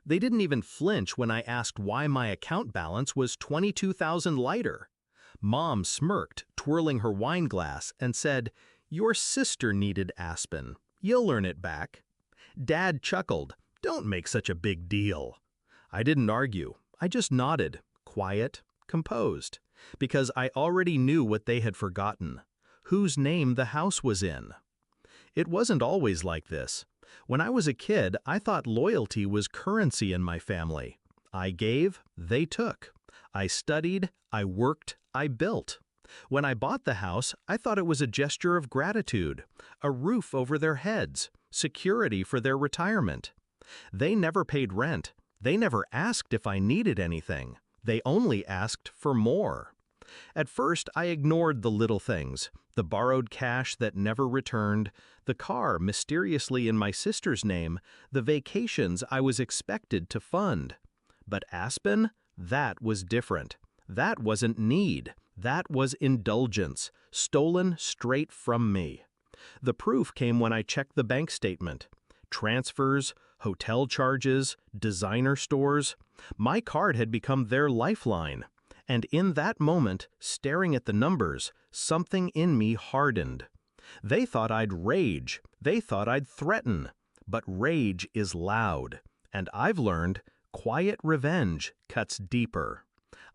They didn't even flinch when I asked why my account balance was 22,000 lighter. Mom smirked, twirling her wine glass, and said, "Your sister needed Aspen. You'll earn it back." Dad chuckled, "Don't make such a big deal." I didn't argue. I just nodded, quiet, composed, because I already knew what they had forgotten, whose name the house was in. It wasn't always like this. When I was a kid, I thought loyalty was currency in my family. I gave, they took. I studied, I worked, I built. When I bought the house, I thought it was a gesture of gratitude, a roof over their heads, security for their retirement. They never paid rent. They never asked if I needed anything. They only asked for more. At first, I ignored the little things, the borrowed cash that never returned, the car mysteriously in my sister's name, the vacations I was expected to fund. But Aspen? That was different. That wasn't need. That was indulgence, stolen straight from me. The proof came when I checked the bank statement. Transfers, hotel charges, designer stores. My card had become their lifeline. And in that moment, staring at the numbers, something in me hardened. They thought I'd rage. They thought I'd threaten. But rage is loud. And I've learned, quiet revenge cuts deeper.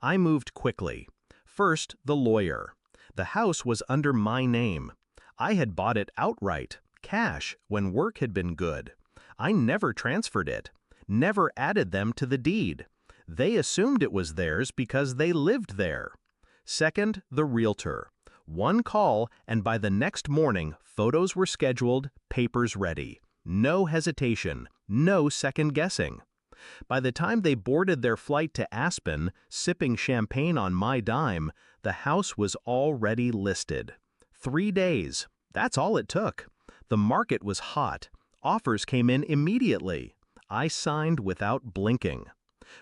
I moved quickly. First, the lawyer. The house was under my name. I had bought it outright, cash, when work had been good. I never transferred it, never added them to the deed. They assumed it was theirs because they lived there. Second, the realtor. One call, and by the next morning, photos were scheduled, papers ready. No hesitation, no second guessing. By the time they boarded their flight to Aspen, sipping champagne on my dime, the house was already listed. 3 days. That's all it took. The market was hot. Offers came in immediately. I signed without blinking.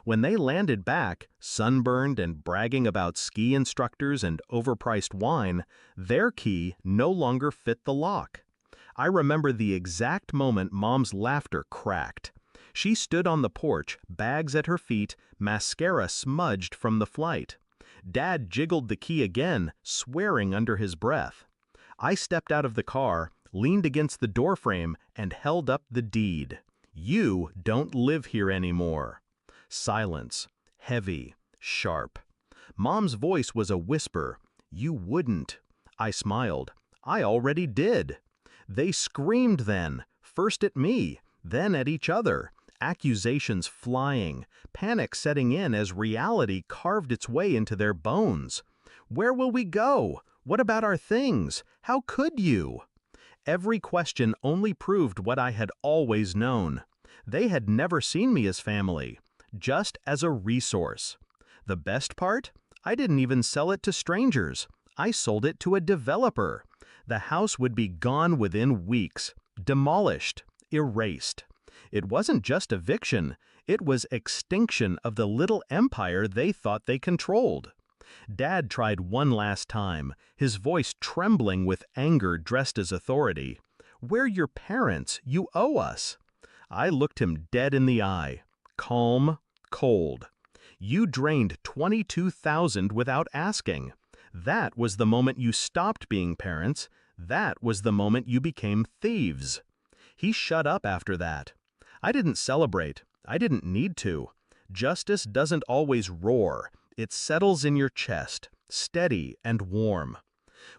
When they landed back, sunburned and bragging about ski instructors and overpriced wine, their key no longer fit the lock. I remember the exact moment Mom's laughter cracked. She stood on the porch, bags at her feet, mascara smudged from the flight. Dad jiggled the key again, swearing under his breath. I stepped out of the car, leaned against the doorframe, and held up the deed. "You don't live here anymore." Silence, heavy, sharp. Mom's voice was a whisper. "You wouldn't." I smiled. "I already did." They screamed then, first at me, then at each other, accusations flying, panic setting in as reality carved its way into their bones. "Where will we go? What about our things? How could you?" Every question only proved what I had always known. They had never seen me as family, just as a resource. The best part? I didn't even sell it to strangers. I sold it to a developer. The house would be gone within weeks, demolished, erased. It wasn't just eviction, it was extinction of the little empire they thought they controlled. Dad tried one last time, his voice trembling with anger dressed as authority. "We're your parents, you owe us." I looked him dead in the eye. Calm, cold. "You drained 22,000 without asking. That was the moment you stopped being parents. That was the moment you became thieves." He shut up after that. I didn't celebrate. I didn't need to. Justice doesn't always roar. It settles in your chest, steady and warm.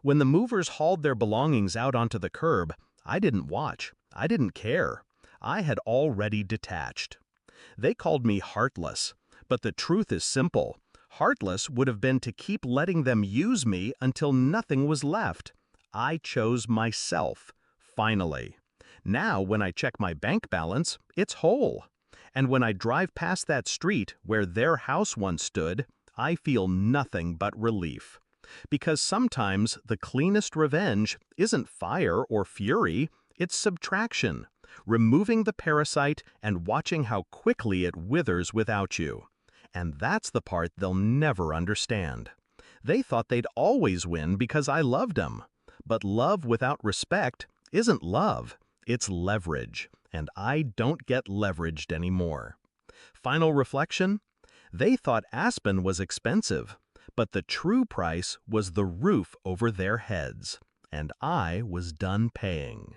When the movers hauled their belongings out onto the curb, I didn't watch. I didn't care. I had already detached. They called me heartless, but the truth is simple. Heartless would have been to keep letting them use me until nothing was left. I chose myself, finally. Now, when I check my bank balance, it's whole. And when I drive past that street where their house once stood, I feel nothing but relief. Because sometimes the cleanest revenge isn't fire or fury, it's subtraction. Removing the parasite and watching how quickly it withers without you. And that's the part they'll never understand. They thought they'd always win because I loved them. But love without respect isn't love, it's leverage. And I don't get leveraged anymore. Final reflection? They thought Aspen was expensive, but the true price was the roof over their heads, and I was done paying.